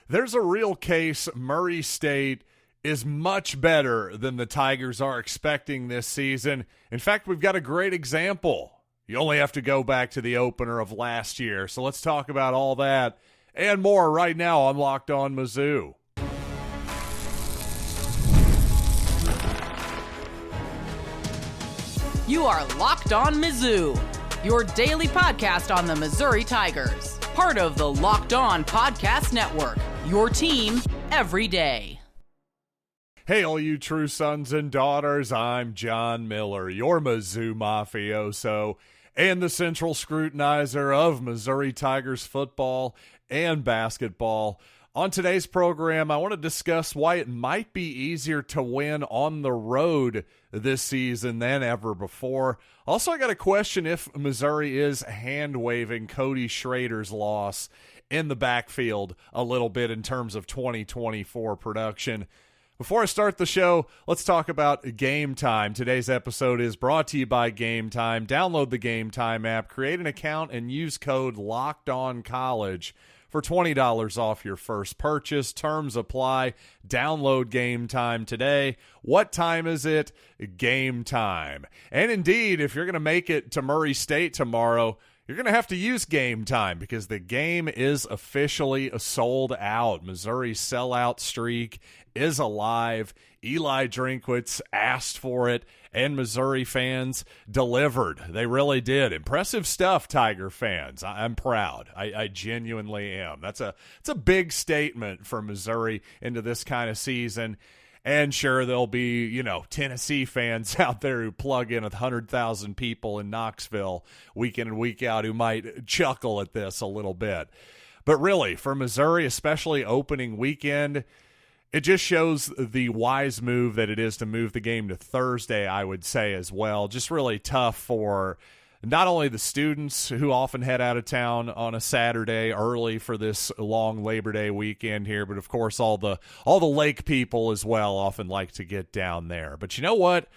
there's a real case Murray State is much better than the Tigers are expecting this season. In fact, we've got a great example. You only have to go back to the opener of last year. So let's talk about all that and more right now on Locked On Mizzou. You are Locked On Mizzou, your daily podcast on the Missouri Tigers. Part of the Locked On Podcast Network, your team every day. Hey, all you true sons and daughters, I'm John Miller, your Mizzou mafioso and the central scrutinizer of Missouri Tigers football and basketball. On today's program, I want to discuss why it might be easier to win on the road this season than ever before. Also, I got a question if Missouri is hand-waving Cody Schrader's loss in the backfield a little bit in terms of 2024 production. Before I start the show, let's talk about Gametime. Today's episode is brought to you by Gametime. Download the Gametime app, create an account, and use code LOCKEDONCollege for $20 off your first purchase. Terms apply. Download Gametime today. What time is it? Gametime. And indeed, if you're going to make it to Murray State tomorrow, you're going to have to use Gametime because the game is officially sold out. Missouri's sellout streak is alive. Eli Drinkwitz asked for it, and Missouri fans delivered. They really did. Impressive stuff, Tiger fans. I'm proud. I genuinely am. It's a big statement for Missouri into this kind of season. And sure, there'll be, Tennessee fans out there who plug in 100,000 people in Knoxville week in and week out who might chuckle at this a little bit. But really, for Missouri, especially opening weekend, it just shows the wise move that it is to move the game to Thursday, I would say, as well. Just really tough for not only the students who often head out of town on a Saturday early for this long Labor Day weekend here, but of course all the lake people as well often like to get down there. But you know what?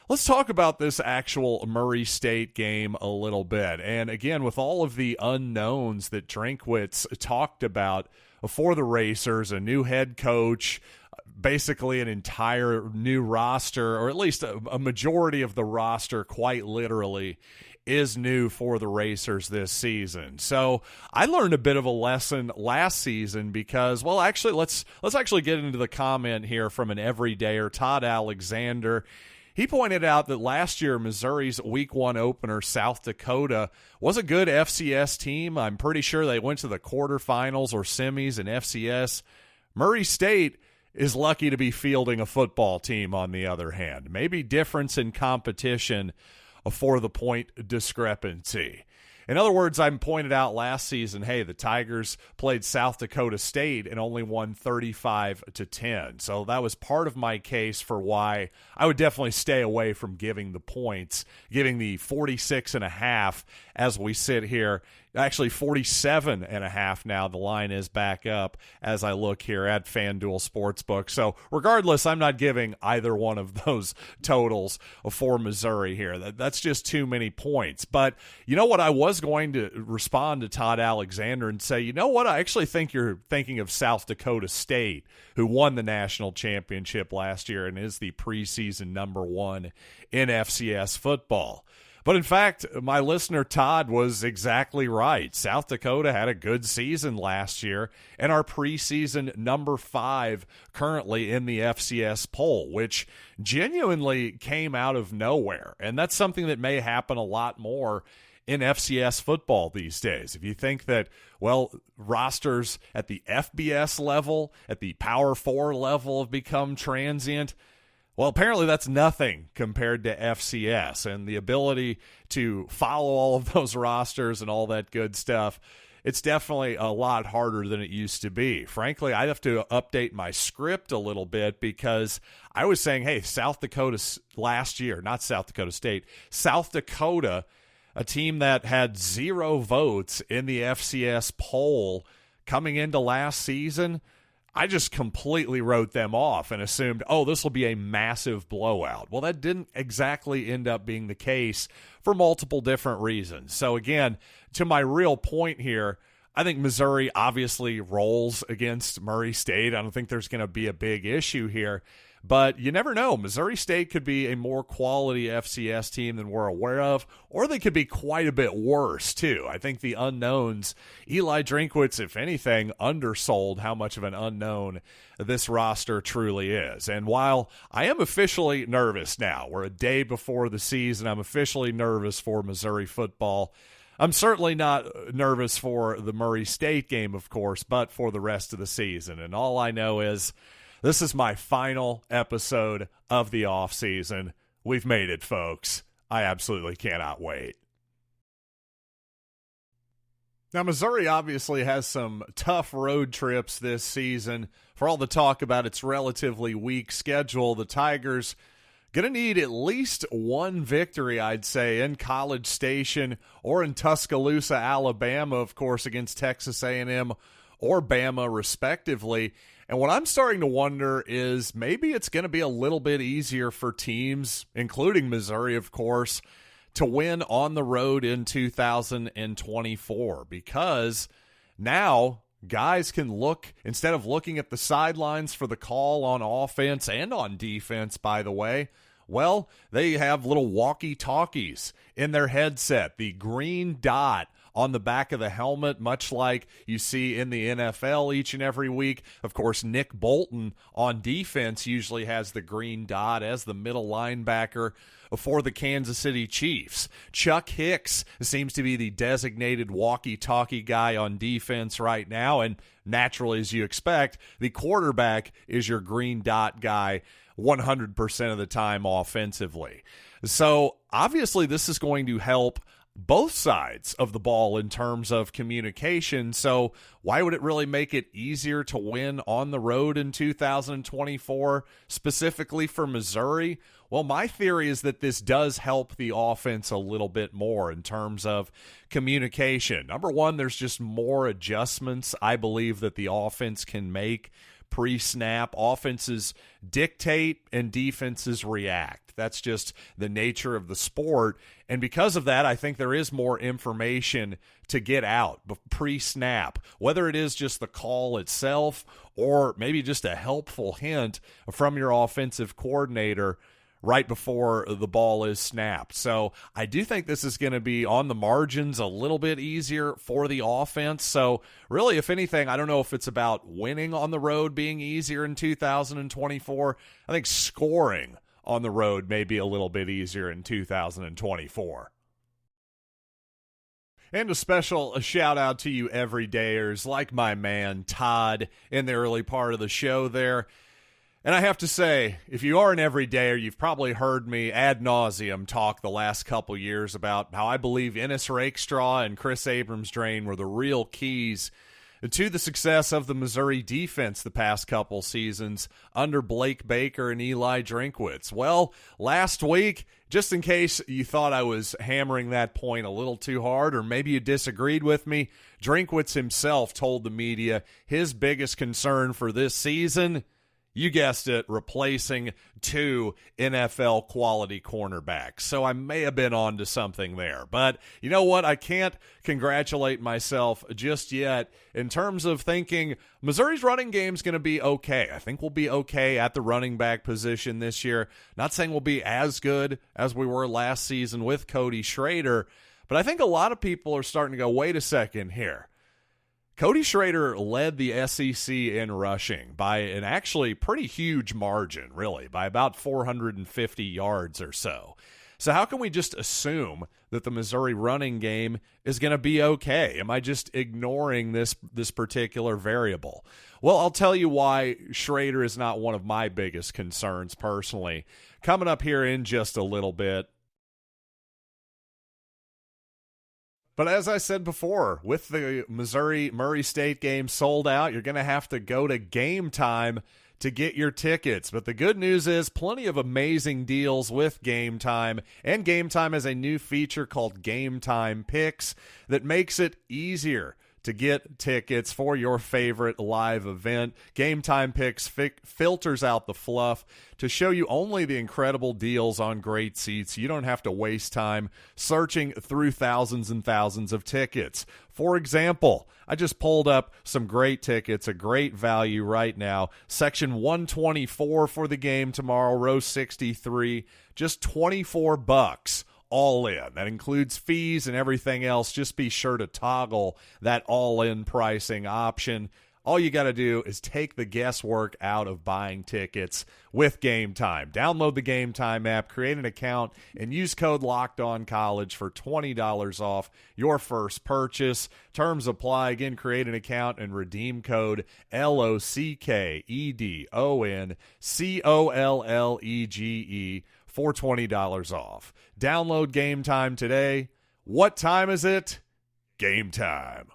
Let's talk about this actual Murray State game a little bit. And again, with all of the unknowns that Drinkwitz talked about for the Racers, a new head coach, basically an entire new roster, or at least a majority of the roster, quite literally, is new for the Racers this season. So I learned a bit of a lesson last season because, well, actually, let's actually get into the comment here from an everydayer, Todd Alexander. He pointed out that last year, Missouri's Week 1 opener, South Dakota, was a good FCS team. I'm pretty sure they went to the quarterfinals or semis in FCS. Murray State is lucky to be fielding a football team, on the other hand. Maybe difference in competition for the point discrepancy. In other words, I pointed out last season, hey, the Tigers played South Dakota State and only won 35-10. So that was part of my case for why I would definitely stay away from giving the points, giving the 46.5 as we sit here. Actually, 47.5 now. The line is back up as I look here at FanDuel Sportsbook. So regardless, I'm not giving either one of those totals for Missouri here. That's just too many points. But you know what? I was going to respond to Todd Alexander and say, you know what? I actually think you're thinking of South Dakota State, who won the national championship last year and is the preseason number 1 in FCS football. But in fact, my listener Todd was exactly right. South Dakota had a good season last year and are preseason number 5 currently in the FCS poll, which genuinely came out of nowhere. And that's something that may happen a lot more in FCS football these days. If you think that, well, rosters at the FBS level, at the Power 4 level have become transient, well, apparently that's nothing compared to FCS, and the ability to follow all of those rosters and all that good stuff, it's definitely a lot harder than it used to be. Frankly, I have to update my script a little bit because I was saying, hey, South Dakota last year, not South Dakota State, South Dakota, a team that had 0 votes in the FCS poll coming into last season, I just completely wrote them off and assumed, oh, this will be a massive blowout. Well, that didn't exactly end up being the case for multiple different reasons. So again, to my real point here, I think Missouri obviously rolls against Murray State. I don't think there's going to be a big issue here. But you never know. Missouri State could be a more quality FCS team than we're aware of, or they could be quite a bit worse, too. I think the unknowns, Eli Drinkwitz, if anything, undersold how much of an unknown this roster truly is. And while I am officially nervous now, we're a day before the season, I'm officially nervous for Missouri football. I'm certainly not nervous for the Murray State game, of course, but for the rest of the season. And all I know is this is my final episode of the offseason. We've made it, folks. I absolutely cannot wait. Now, Missouri obviously has some tough road trips this season. For all the talk about its relatively weak schedule, the Tigers going to need at least one victory, I'd say, in College Station or in Tuscaloosa, Alabama, of course, against Texas A&M or Bama, respectively. And what I'm starting to wonder is maybe it's going to be a little bit easier for teams, including Missouri, of course, to win on the road in 2024, because now guys can look, instead of looking at the sidelines for the call on offense and on defense, by the way, well, they have little walkie-talkies in their headset, the green dot on the back of the helmet, much like you see in the NFL each and every week. Of course, Nick Bolton on defense usually has the green dot as the middle linebacker for the Kansas City Chiefs. Chuck Hicks seems to be the designated walkie-talkie guy on defense right now, and naturally, as you expect, the quarterback is your green dot guy 100% of the time offensively. So obviously this is going to help both sides of the ball in terms of communication. So why would it really make it easier to win on the road in 2024, specifically for Missouri? Well, my theory is that this does help the offense a little bit more in terms of communication. Number one, there's just more adjustments I believe that the offense can make pre-snap. Offenses dictate and defenses react. That's just the nature of the sport. And because of that, I think there is more information to get out pre-snap, whether it is just the call itself or maybe just a helpful hint from your offensive coordinator right before the ball is snapped. So I do think this is going to be on the margins a little bit easier for the offense. So really, if anything, I don't know if it's about winning on the road being easier in 2024. I think scoring on the road may be a little bit easier in 2024. And a special shout out to you everydayers, like my man Todd in the early part of the show there. And I have to say, if you are an everydayer, you've probably heard me ad nauseum talk the last couple years about how I believe Ennis Rakestraw and Chris Abrams-Drain were the real keys to the success of the Missouri defense the past couple seasons under Blake Baker and Eli Drinkwitz. Well, last week, just in case you thought I was hammering that point a little too hard, or maybe you disagreed with me, Drinkwitz himself told the media his biggest concern for this season, you guessed it, replacing two NFL quality cornerbacks. So I may have been on to something there. But you know what? I can't congratulate myself just yet in terms of thinking Missouri's running game is going to be okay. I think we'll be okay at the running back position this year. Not saying we'll be as good as we were last season with Cody Schrader, but I think a lot of people are starting to go, wait a second here. Cody Schrader led the SEC in rushing by an actually pretty huge margin, really, by about 450 yards or so. So how can we just assume that the Missouri running game is going to be okay? Am I just ignoring this particular variable? Well, I'll tell you why Schrader is not one of my biggest concerns personally. Coming up here in just a little bit. But as I said before, with the Missouri-Murray State game sold out, you're going to have to go to Gametime to get your tickets. But the good news is plenty of amazing deals with Gametime. And Gametime has a new feature called Gametime Picks that makes it easier to get tickets for your favorite live event. Gametime Picks filters out the fluff to show you only the incredible deals on great seats. You don't have to waste time searching through thousands and thousands of tickets. For example, I just pulled up some great tickets, a great value right now. Section 124 for the game tomorrow, row 63, just $24 all in. That includes fees and everything else. Just be sure to toggle that all-in pricing option. All you got to do is take the guesswork out of buying tickets with Gametime. Download the Gametime app, create an account, and use code LOCKEDONCollege for $20 off your first purchase. Terms apply. Again, create an account and redeem code LOCKEDONCOLLEGE for $20 off. Download Gametime today. What time is it? Game time.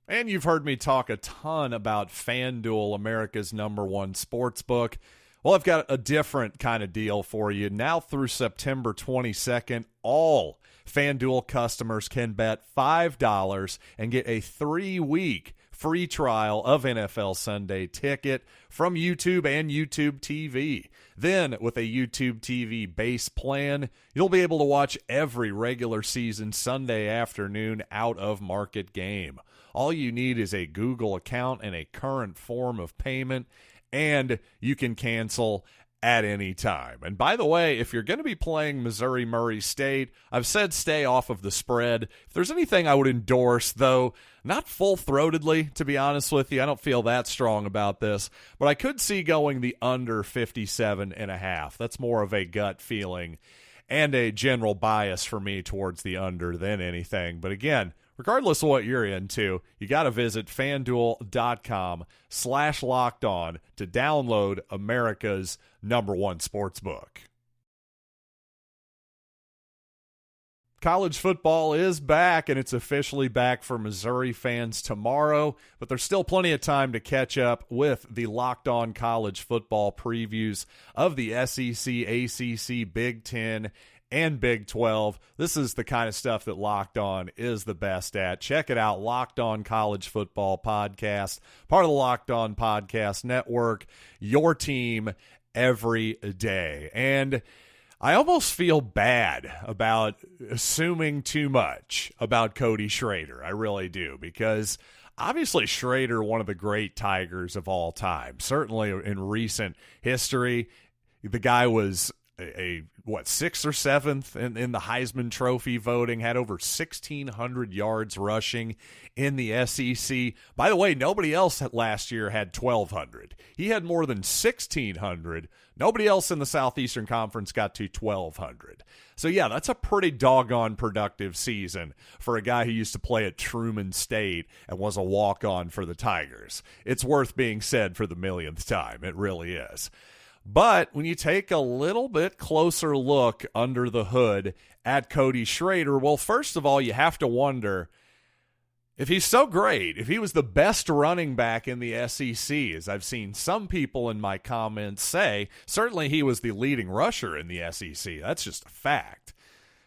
And you've heard me talk a ton about FanDuel, America's #1 sportsbook. Well, I've got a different kind of deal for you. Now through September 22nd, all FanDuel customers can bet $5 and get a 3-week free trial of NFL Sunday Ticket from YouTube and YouTube TV. Then, with a YouTube TV base plan, you'll be able to watch every regular season Sunday afternoon out-of-market game. All you need is a Google account and a current form of payment, and you can cancel at any time. And by the way, if you're going to be playing Missouri-Murray State, I've said stay off of the spread. If there's anything I would endorse, though, not full-throatedly, to be honest with you, I don't feel that strong about this, but I could see going the under 57.5. That's more of a gut feeling and a general bias for me towards the under than anything. But again, regardless of what you're into, you got to visit FanDuel.com/lockedon to download America's #1 sportsbook. College football is back, and it's officially back for Missouri fans tomorrow, but there's still plenty of time to catch up with the Locked On College football previews of the SEC, ACC, Big Ten, and Big 12. This is the kind of stuff that Locked On is the best at. Check it out, Locked On College Football Podcast, part of the Locked On Podcast Network, your team every day. And I almost feel bad about assuming too much about Cody Schrader. I really do, because obviously Schrader, one of the great Tigers of all time, certainly in recent history. The guy was sixth or seventh in the Heisman Trophy voting, had over 1,600 yards rushing in the SEC. By the way, nobody else last year had 1,200. He had more than 1,600. Nobody else in the Southeastern Conference got to 1,200. So yeah, that's a pretty doggone productive season for a guy who used to play at Truman State and was a walk-on for the Tigers. It's worth being said for the millionth time. It really is. But when you take a little bit closer look under the hood at Cody Schrader, well, first of all, you have to wonder if he's so great, if he was the best running back in the SEC, as I've seen some people in my comments say. Certainly he was the leading rusher in the SEC. That's just a fact.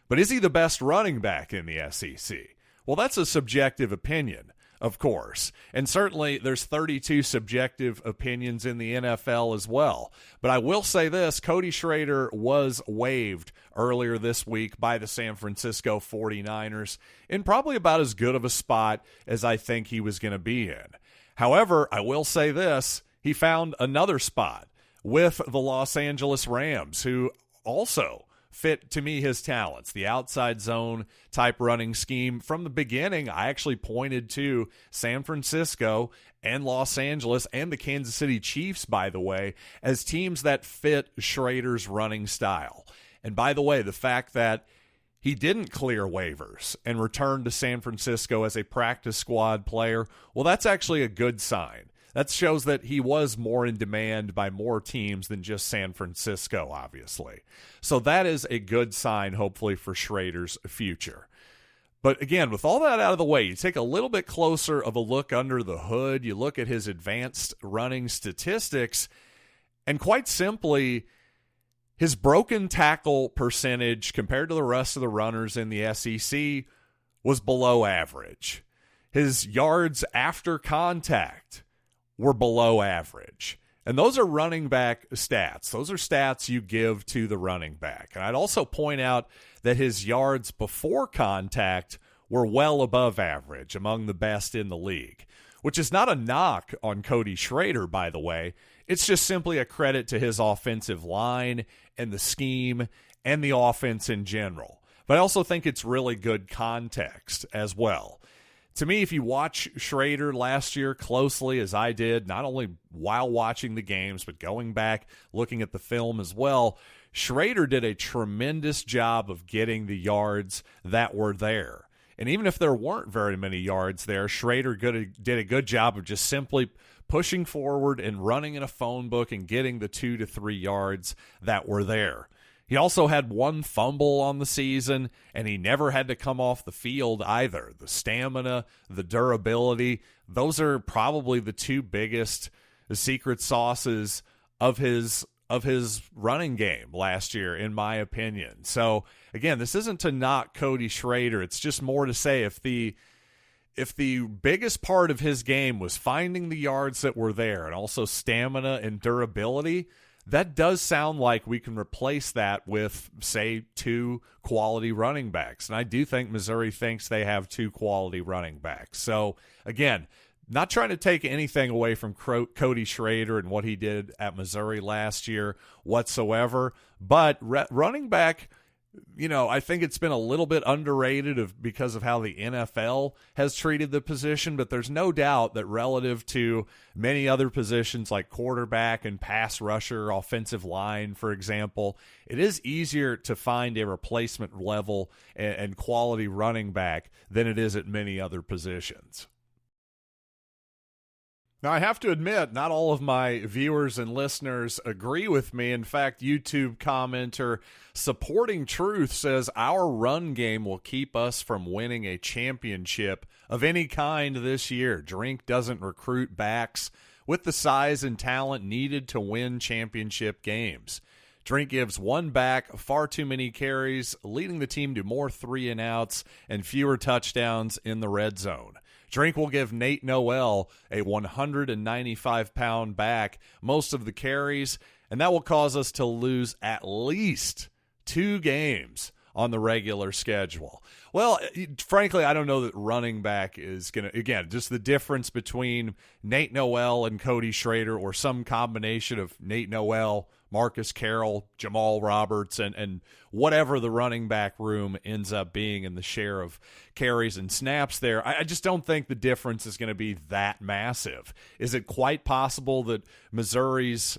But is he the best running back in the SEC? Well, that's a subjective opinion, of course. And certainly there's 32 subjective opinions in the NFL as well. But I will say this, Cody Schrader was waived earlier this week by the San Francisco 49ers in probably about as good of a spot as I think he was going to be in. However, I will say this, he found another spot with the Los Angeles Rams, who also fit, to me, his talents. The outside zone type running scheme. From the beginning, I actually pointed to San Francisco and Los Angeles and the Kansas City Chiefs, by the way, as teams that fit Schrader's running style. And by the way, the fact that he didn't clear waivers and returned to San Francisco as a practice squad player, well, that's actually a good sign. That shows that he was more in demand by more teams than just San Francisco, obviously. So that is a good sign, hopefully, for Schrader's future. But again, with all that out of the way, you take a little bit closer of a look under the hood, you look at his advanced running statistics, and quite simply, his broken tackle percentage compared to the rest of the runners in the SEC was below average. His yards after contact were below average. And those are running back stats. Those are stats you give to the running back. And I'd also point out that his yards before contact were well above average, among the best in the league, which is not a knock on Cody Schrader, by the way. It's just simply a credit to his offensive line and the scheme and the offense in general. But I also think it's really good context as well. To me, if you watch Schrader last year closely, as I did, not only while watching the games, but going back, looking at the film as well, Schrader did a tremendous job of getting the yards that were there. And even if there weren't very many yards there, Schrader did a good job of just simply pushing forward and running in a phone book and getting the 2 to 3 yards that were there. He also had one fumble on the season, and he never had to come off the field either. The stamina, the durability, those are probably the two biggest secret sauces of his running game last year, in my opinion. So, again, this isn't to knock Cody Schrader. It's just more to say if the biggest part of his game was finding the yards that were there and also stamina and durability, that does sound like we can replace that with, say, 2 quality running backs. And I do think Missouri thinks they have 2 quality running backs. So, again, not trying to take anything away from Cody Schrader and what he did at Missouri last year whatsoever. But running back, I think it's been a little bit underrated because of how the NFL has treated the position, but there's no doubt that relative to many other positions like quarterback and pass rusher, offensive line, for example, it is easier to find a replacement level and quality running back than it is at many other positions. Now, I have to admit, not all of my viewers and listeners agree with me. In fact, YouTube commenter Supporting Truth says our run game will keep us from winning a championship of any kind this year. Drink doesn't recruit backs with the size and talent needed to win championship games. Drink gives one back far too many carries, leading the team to more 3-and-outs and fewer touchdowns in the red zone. Drink will give Nate Noel, a 195-pound back, most of the carries, and that will cause us to lose at least 2 games on the regular schedule. Well, frankly, I don't know that running back is going to, again, just the difference between Nate Noel and Cody Schrader, or some combination of Nate Noel, Marcus Carroll, Jamal Roberts, and whatever the running back room ends up being in the share of carries and snaps there. I just don't think the difference is going to be that massive. Is it quite possible that Missouri's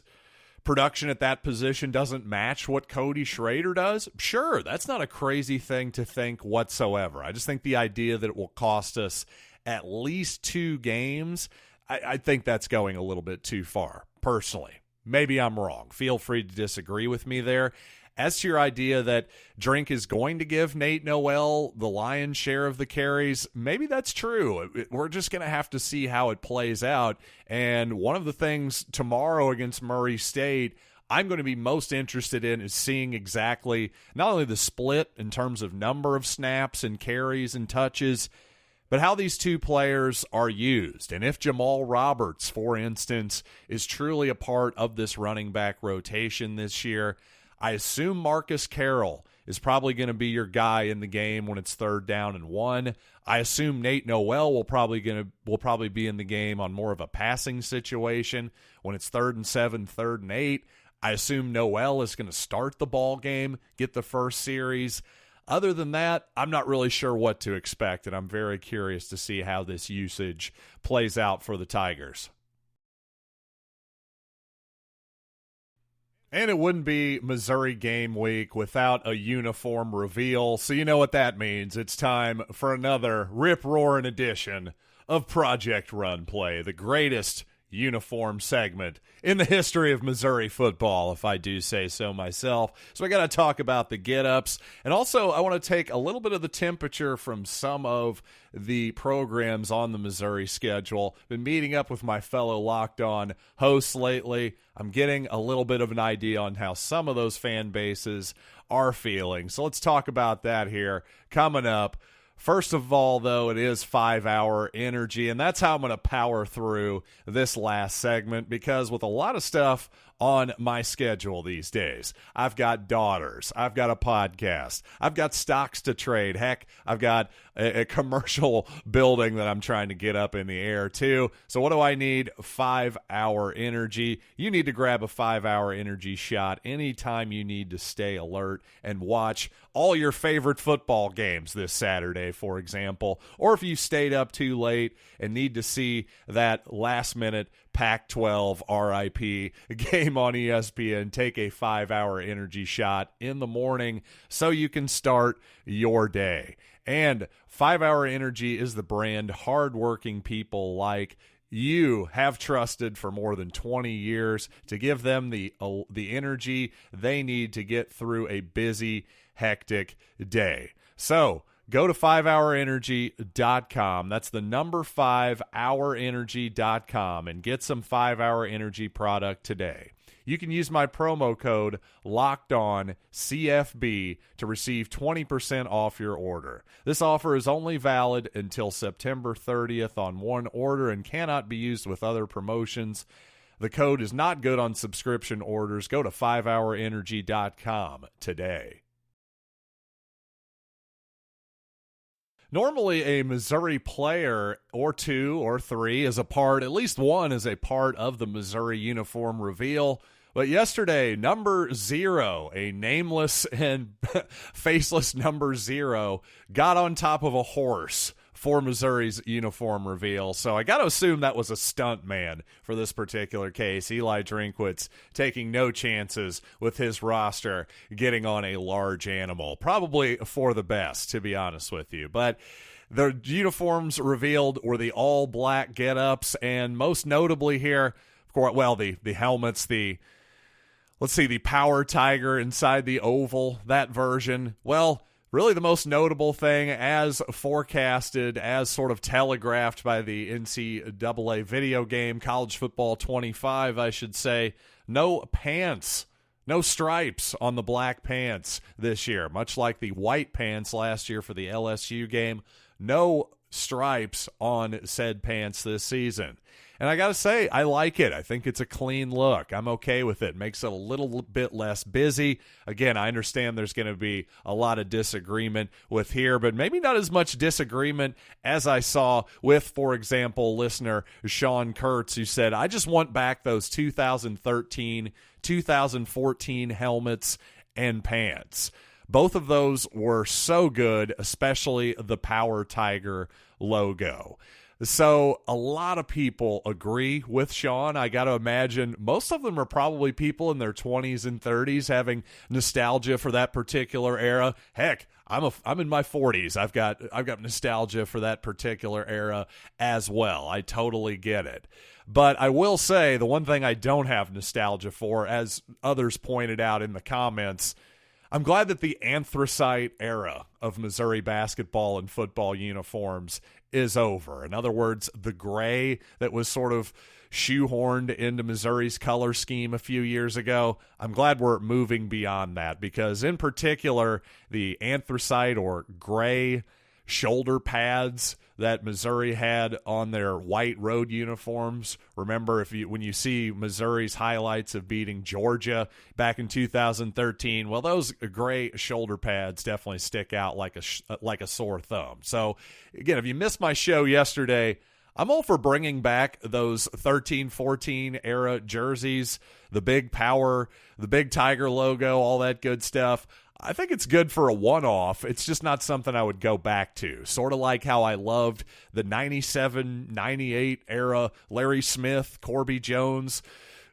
production at that position doesn't match what Cody Schrader does? Sure, that's not a crazy thing to think whatsoever. I just think the idea that it will cost us at least 2 games, I think that's going a little bit too far, personally. Maybe I'm wrong. Feel free to disagree with me there. As to your idea that Drink is going to give Nate Noel the lion's share of the carries, maybe that's true. We're just going to have to see how it plays out. And one of the things tomorrow against Murray State I'm going to be most interested in is seeing exactly not only the split in terms of number of snaps and carries and touches, but how these 2 players are used. And if Jamal Roberts, for instance, is truly a part of this running back rotation this year, I assume Marcus Carroll is probably going to be your guy in the game when it's 3rd down and 1. I assume Nate Noel will probably be in the game on more of a passing situation when it's 3rd and 7, 3rd and 8. I assume Noel is going to start the ball game, get the first series. Other than that, I'm not really sure what to expect, and I'm very curious to see how this usage plays out for the Tigers. And it wouldn't be Missouri game week without a uniform reveal, so you know what that means. It's time for another rip-roaring edition of Project Run Play, the greatest uniform segment in the history of Missouri football, if I do say so myself. So I got to talk about the get-ups, and also I want to take a little bit of the temperature from some of the programs on the Missouri schedule. Been meeting up with my fellow Locked On hosts lately. I'm getting a little bit of an idea on how some of those fan bases are feeling. So let's talk about that here coming up. First of all, though, it is 5-hour energy, and that's how I'm going to power through this last segment, because with a lot of stuff on my schedule these days, I've got daughters, I've got a podcast, I've got stocks to trade, heck, I've got a commercial building that I'm trying to get up in the air too. So what do I need? 5-hour energy. You need to grab a 5-hour energy shot anytime you need to stay alert and watch all your favorite football games this Saturday, for example, or if you stayed up too late and need to see that last-minute Pac-12 RIP game on ESPN, take a 5-hour energy shot in the morning so you can start your day. And 5-hour energy is the brand hardworking people like you have trusted for more than 20 years to give them the energy they need to get through a busy, hectic day. So go to 5hourenergy.com. That's the number 5hourenergy.com and get some 5-hour energy product today. You can use my promo code LOCKEDONCFB to receive 20% off your order. This offer is only valid until September 30th on one order and cannot be used with other promotions. The code is not good on subscription orders. Go to 5hourenergy.com today. Normally, a Missouri player or two or three is a part, at least one is a part of the Missouri uniform reveal. But yesterday, number 0, a nameless and faceless number 0, got on top of a horse for Missouri's uniform reveal. So I got to assume that was a stunt man for this particular case. Eli Drinkwitz taking no chances with his roster getting on a large animal. Probably for the best, to be honest with you. But the uniforms revealed were the all-black get-ups, and most notably here, of course, well, the helmets, the Power Tiger inside the oval, that version. Well, really the most notable thing, as forecasted, as sort of telegraphed by the NCAA video game, College Football 25, I should say, no pants, no stripes on the black pants this year, much like the white pants last year for the LSU game. No stripes on said pants this season. And I got to say, I like it. I think it's a clean look. I'm okay with it. Makes it a little bit less busy. Again, I understand there's going to be a lot of disagreement with here, but maybe not as much disagreement as I saw with, for example, listener Sean Kurtz, who said, I just want back those 2013, 2014 helmets and pants. Both of those were so good, especially the Power Tiger logo. So a lot of people agree with Sean. I got to imagine most of them are probably people in their 20s and 30s having nostalgia for that particular era. Heck, I'm in my 40s. I've got nostalgia for that particular era as well. I totally get it. But I will say the one thing I don't have nostalgia for, as others pointed out in the comments, I'm glad that the anthracite era of Missouri basketball and football uniforms is over. In other words, the gray that was sort of shoehorned into Missouri's color scheme a few years ago, I'm glad we're moving beyond that, because in particular, the anthracite or gray shoulder pads that Missouri had on their white road uniforms. Remember, when you see Missouri's highlights of beating Georgia back in 2013, well, those gray shoulder pads definitely stick out like a sore thumb. So, again, if you missed my show yesterday, I'm all for bringing back those 13-14 era jerseys, the big Power, the big Tiger logo, all that good stuff. I think it's good for a one-off. It's just not something I would go back to. Sort of like how I loved the 97, 98 era Larry Smith, Corby Jones.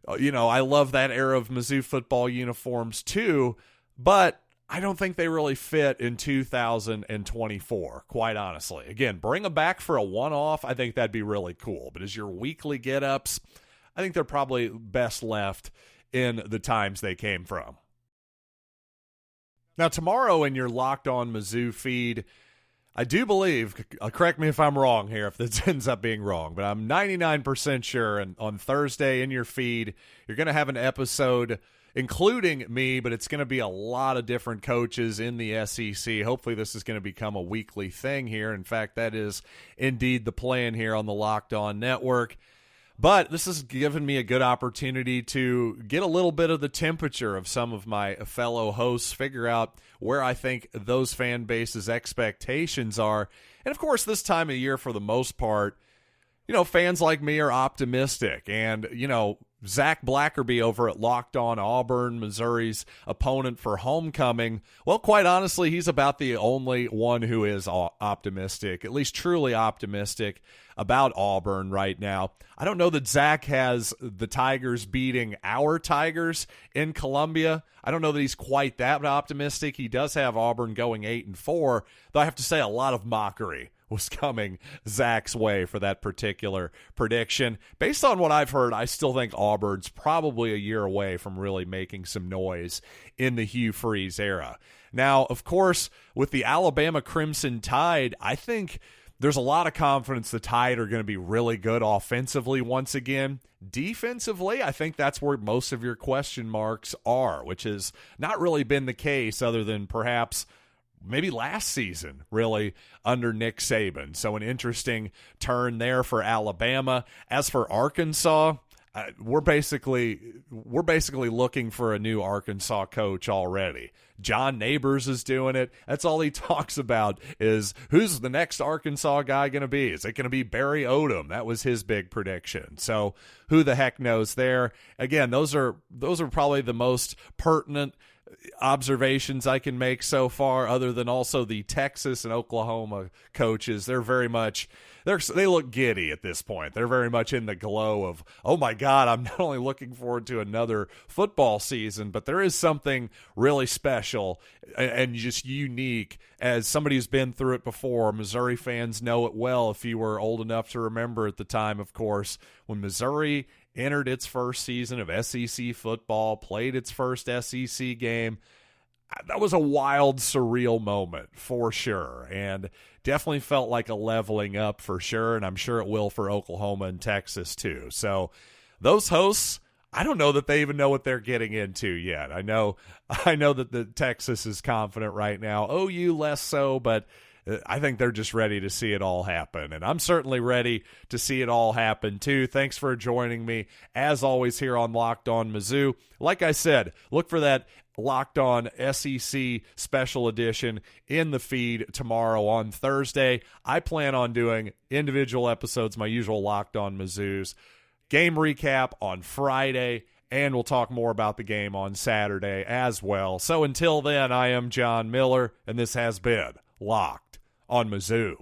I love that era of Mizzou football uniforms too, but I don't think they really fit in 2024, quite honestly. Again, bring them back for a one-off. I think that'd be really cool. But as your weekly get-ups, I think they're probably best left in the times they came from. Now, tomorrow in your Locked On Mizzou feed, I do believe, correct me if I'm wrong here, if this ends up being wrong, but I'm 99% sure, and on Thursday in your feed, you're going to have an episode including me, but it's going to be a lot of different coaches in the SEC. Hopefully this is going to become a weekly thing here. In fact, that is indeed the plan here on the Locked On Network. But this has given me a good opportunity to get a little bit of the temperature of some of my fellow hosts, figure out where I think those fan bases' expectations are. And of course, this time of year, for the most part, fans like me are optimistic. And, Zach Blackerby over at Locked On Auburn, Missouri's opponent for homecoming, well, quite honestly, he's about the only one who is optimistic, at least truly optimistic about Auburn right now. I don't know that Zach has the Tigers beating our Tigers in Columbia. I don't know that he's quite that optimistic. He does have Auburn going 8-4, though I have to say a lot of mockery was coming Zach's way for that particular prediction. Based on what I've heard, I still think Auburn's probably a year away from really making some noise in the Hugh Freeze era. Now, of course, with the Alabama Crimson Tide, I think there's a lot of confidence the Tide are going to be really good offensively once again. Defensively, I think that's where most of your question marks are, which has not really been the case other than perhaps maybe last season, really, under Nick Saban. So an interesting turn there for Alabama. As for Arkansas, we're basically looking for a new Arkansas coach already. John Neighbors is doing it. That's all he talks about is who's the next Arkansas guy going to be? Is it going to be Barry Odom? That was his big prediction. So who the heck knows there? Again, those are probably the most pertinent observations I can make so far, other than also the Texas and Oklahoma coaches. They're very much, they look giddy at this point. They're very much in the glow of, oh my God, I'm not only looking forward to another football season, but there is something really special and just unique. As somebody who's been through it before, Missouri fans know it well if you were old enough to remember at the time, of course, when Missouri entered its first season of SEC football, played its first SEC game. That was a wild, surreal moment for sure, and definitely felt like a leveling up for sure, and I'm sure it will for Oklahoma and Texas too. So those hosts, I don't know that they even know what they're getting into yet. I know that the Texas is confident right now. OU less so, but I think they're just ready to see it all happen, and I'm certainly ready to see it all happen too. Thanks for joining me, as always, here on Locked On Mizzou. Like I said, look for that Locked On SEC special edition in the feed tomorrow on Thursday. I plan on doing individual episodes, my usual Locked On Mizzou's game recap on Friday, and we'll talk more about the game on Saturday as well. So until then, I am John Miller, and this has been Locked on Mizzou.